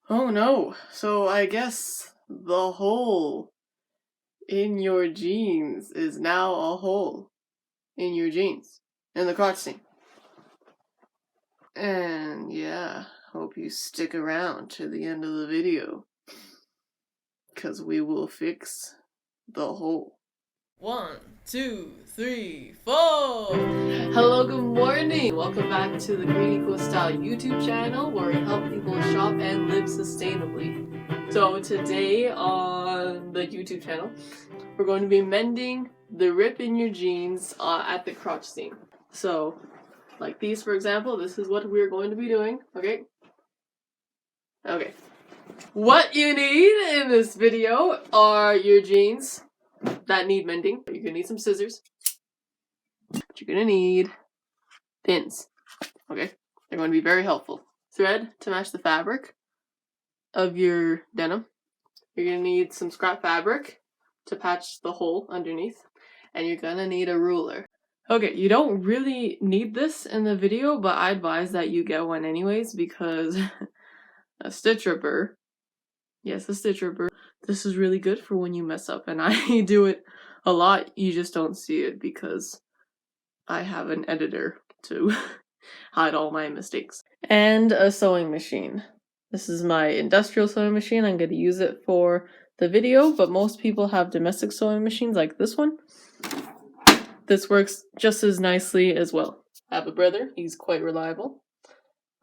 Oh no, so I guess the hole in your jeans is now a hole in your jeans, in the crotch seam. And yeah, hope you stick around to the end of the video, because we will fix the hole. 1, 2, 3, 4! Hello, good morning! Welcome back to the GreenecoStyle YouTube channel, where we help people shop and live sustainably. So today on the YouTube channel, we're going to be mending the rip in your jeans at the crotch seam. So, like these for example, this is what we're going to be doing, okay? Okay. What you need in this video are your jeans that need mending. You're gonna need some scissors. But you're gonna need pins, okay? They're going to be very helpful. Thread to match the fabric of your denim. You're gonna need some scrap fabric to patch the hole underneath. And you're gonna need a ruler. Okay, you don't really need this in the video, but I advise that you get one anyways, because a stitch ripper, yes, a stitch ripper, this is really good for when you mess up, and I do it a lot. You just don't see it because I have an editor to hide all my mistakes. And a sewing machine. This is my industrial sewing machine. I'm going to use it for the video, but most people have domestic sewing machines like this one. This works just as nicely as well. I have a brother, he's quite reliable.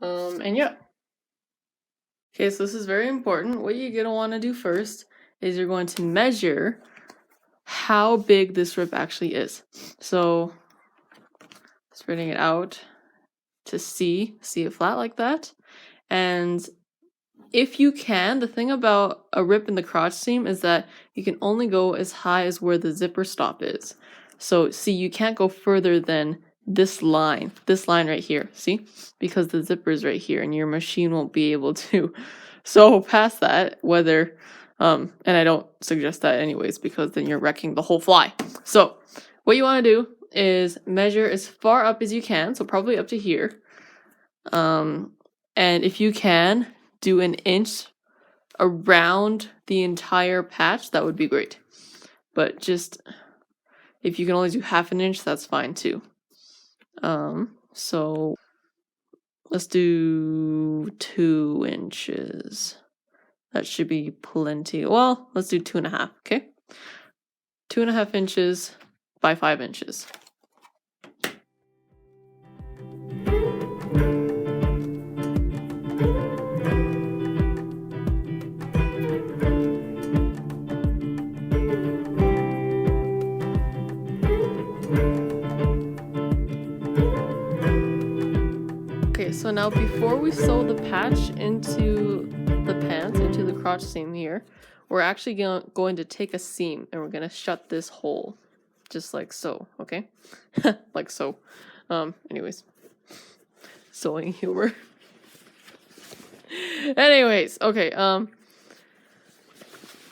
And yeah. Okay, so this is very important. What you're going to want to do first is you're going to measure how big this rip actually is. So, spreading it out to see it flat like that. And if you can, the thing about a rip in the crotch seam is that you can only go as high as where the zipper stop is. So see, you can't go further than this line right here, see? Because the zipper is right here and your machine won't be able to sew past that, whether, and I don't suggest that anyways, because then you're wrecking the whole fly. So what you want to do is measure as far up as you can, so probably up to here. And if you can, do an inch around the entire patch, that would be great. But just, if you can only do half an inch, that's fine too. So let's do 2 inches. That should be plenty. Well, let's do 2.5, okay? 2.5 inches by 5 inches. So now before we sew the patch into the pants, into the crotch seam here, we're actually going to take a seam and we're going to shut this hole. Just like so, okay? Like so. Anyways. Sewing humor. Anyways, okay,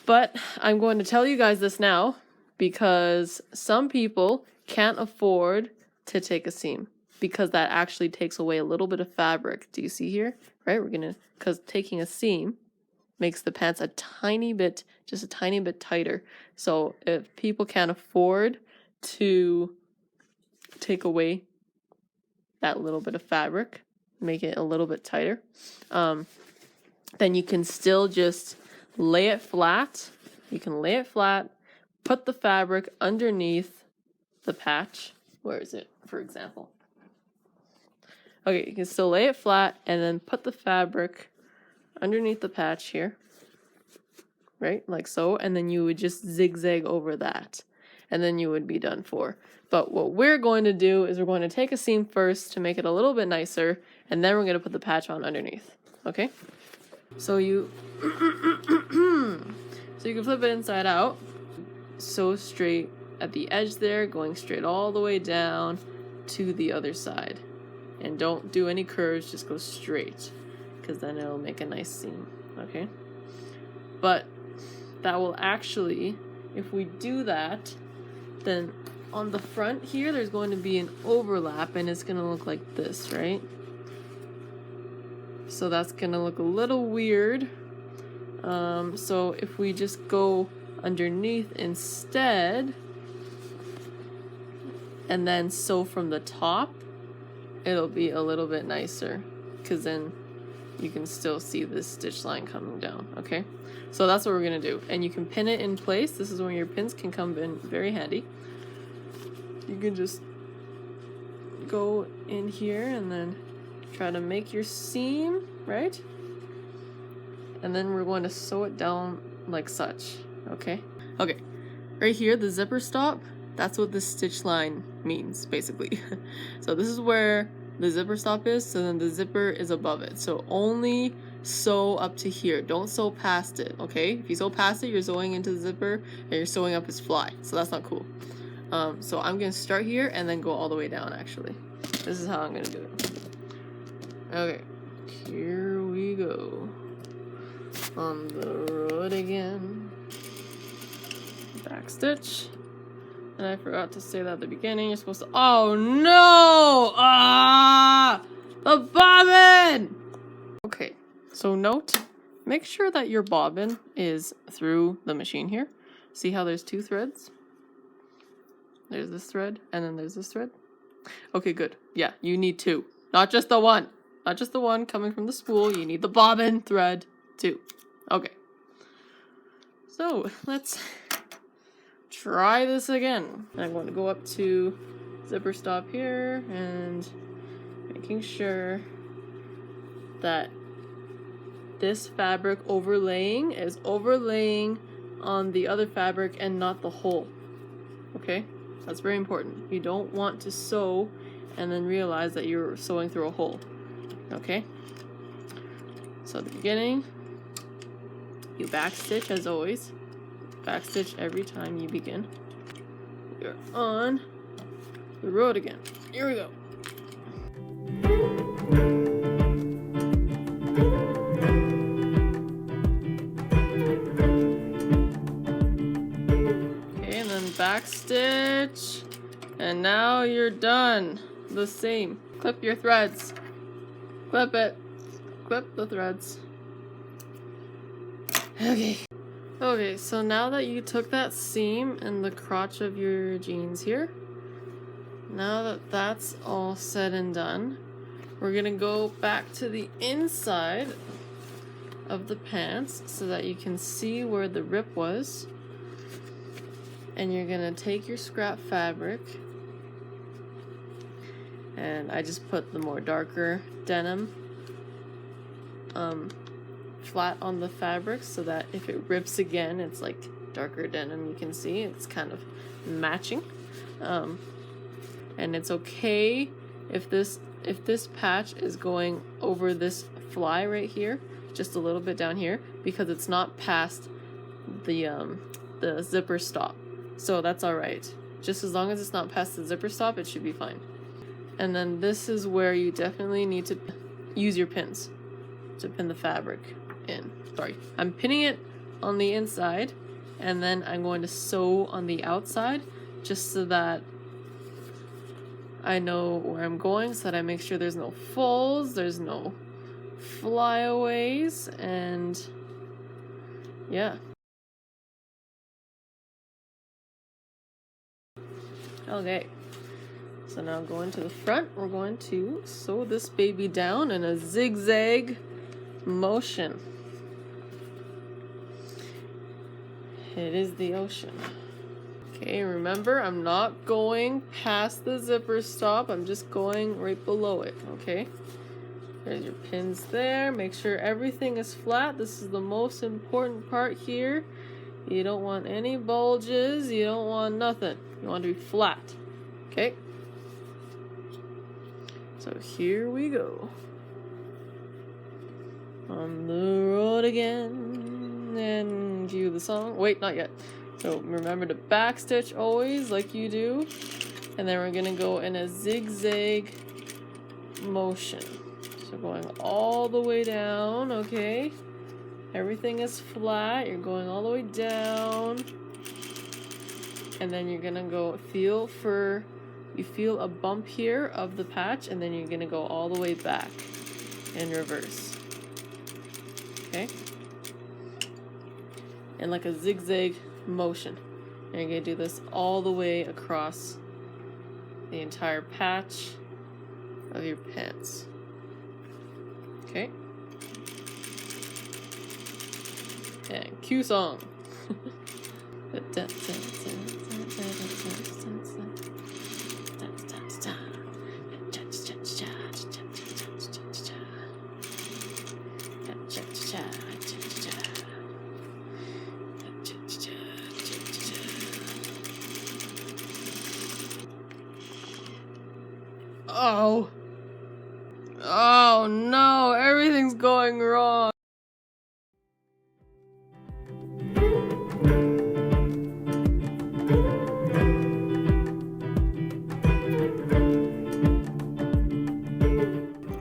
but I'm going to tell you guys this now because some people can't afford to take a seam, because that actually takes away a little bit of fabric. Do you see here? Right? Because taking a seam makes the pants a tiny bit, just a tiny bit tighter. So if people can't afford to take away that little bit of fabric, make it a little bit tighter, then you can still just lay it flat. You can lay it flat, put the fabric underneath the patch. Where is it, for example? Okay, you can still lay it flat and then put the fabric underneath the patch here, right? Like so, and then you would just zigzag over that, and then you would be done for. But what we're going to do is we're going to take a seam first to make it a little bit nicer, and then we're going to put the patch on underneath, okay? So you, so you can flip it inside out, sew straight at the edge there, going straight all the way down to the other side. And don't do any curves, just go straight, because then it'll make a nice seam, okay? But that will actually, if we do that, then on the front here, there's going to be an overlap, and it's going to look like this, right? so that's gonna look a little weird. So if we just go underneath instead and then sew from the top, it'll be a little bit nicer, because then you can still see this stitch line coming down. Okay, so that's what we're gonna do, and you can pin it in place. This is where your pins can come in very handy. You can just go in here and then try to make your seam, right? And then we're going to sew it down like such. Okay, right here, the zipper stop, that's what this stitch line means, basically. So this is where the zipper stop is, so then the zipper is above it. So only sew up to here, don't sew past it, okay? If you sew past it, you're sewing into the zipper and you're sewing up his fly, so that's not cool. So I'm gonna start here and then go all the way down, actually. This is how I'm gonna do it. Okay, here we go. On the road again. Back stitch. And I forgot to say that at the beginning. You're supposed to. Oh no! Ah! The bobbin! Okay, so note, make sure that your bobbin is through the machine here. See how there's two threads? There's this thread, and then there's this thread. Okay, good. Yeah, you need two. Not just the one. Not just the one coming from the spool. You need the bobbin thread too. Okay. So, let's try this again. I'm going to go up to zipper stop here and making sure that this fabric overlaying is overlaying on the other fabric and not the hole. Okay? That's very important. You don't want to sew and then realize that you're sewing through a hole. Okay? So at the beginning, you back stitch as always. Back stitch every time you begin. We're on the road again. Here we go. Okay, and then back stitch. And now you're done. The same. Clip your threads. Clip it. Clip the threads. Okay. Okay, so now that you took that seam in the crotch of your jeans here, now that that's all said and done, we're gonna go back to the inside of the pants so that you can see where the rip was. And you're gonna take your scrap fabric, and I just put the more darker denim flat on the fabric so that if it rips again, it's like darker denim. You can see it's kind of matching, and it's okay if this patch is going over this fly right here, just a little bit down here, because it's not past the zipper stop. So that's all right. Just as long as it's not past the zipper stop, it should be fine. And then this is where you definitely need to use your pins to pin the fabric in. Sorry, I'm pinning it on the inside, and then I'm going to sew on the outside just so that I know where I'm going, so that I make sure there's no folds, there's no flyaways, and yeah. Okay, so now going to the front, we're going to sew this baby down in a zigzag motion. It is the ocean. Okay, remember, I'm not going past the zipper stop, I'm just going right below it, okay? There's your pins there. Make sure everything is flat. This is the most important part here. You don't want any bulges, you don't want nothing. You want to be flat, okay? So here we go. On the road again, and cue the song. Wait, not yet. So remember to back stitch always, like you do. And then we're gonna go in a zigzag motion. So going all the way down, okay? Everything is flat, you're going all the way down. And then you're gonna go you feel a bump here of the patch, and then you're gonna go all the way back in reverse. Okay? In like a zigzag motion. And you're going to do this all the way across the entire patch of your pants. Okay? And cue song. Oh. Oh no, everything's going wrong.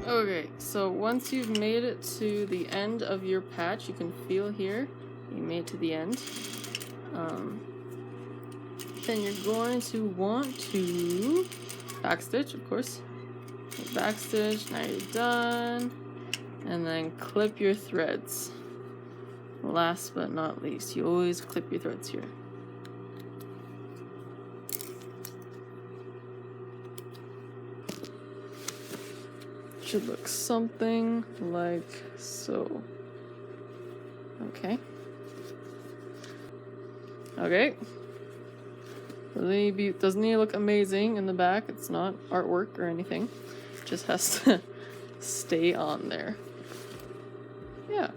Okay, so once you've made it to the end of your patch, you can feel here, you made it to the end. Then you're going to want to backstitch, of course. Backstitch, now you're done. And then clip your threads. Last but not least, you always clip your threads here. Should look something like so. Okay. Okay. Doesn't need to look amazing in the back. It's not artwork or anything. It just has to stay on there. Yeah.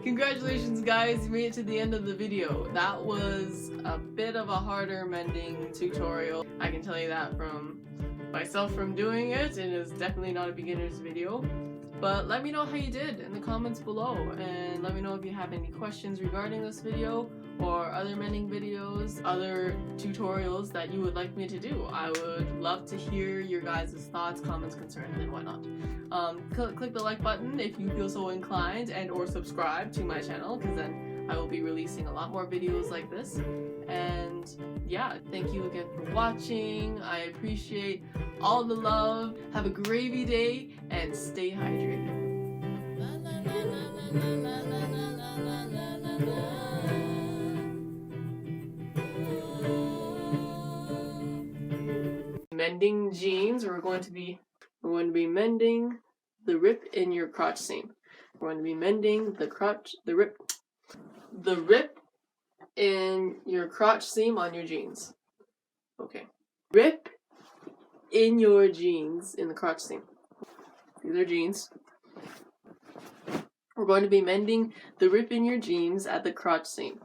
Congratulations guys, you made it to the end of the video. That was a bit of a harder mending tutorial. I can tell you that from myself from doing it. It is definitely not a beginner's video. But let me know how you did in the comments below, and let me know if you have any questions regarding this video or other mending videos, other tutorials that you would like me to do. I would love to hear your guys' thoughts, comments, concerns, and whatnot. Click the like button if you feel so inclined, and or subscribe to my channel, because then I will be releasing a lot more videos like this. And yeah, thank you again for watching. I appreciate all the love. Have a gravy day and stay hydrated. Mending jeans, we're going to be mending the rip in your crotch seam. We're going to be mending the rip in your crotch seam on your jeans. Okay. Rip in your jeans in the crotch seam. These are jeans. We're going to be mending the rip in your jeans at the crotch seam.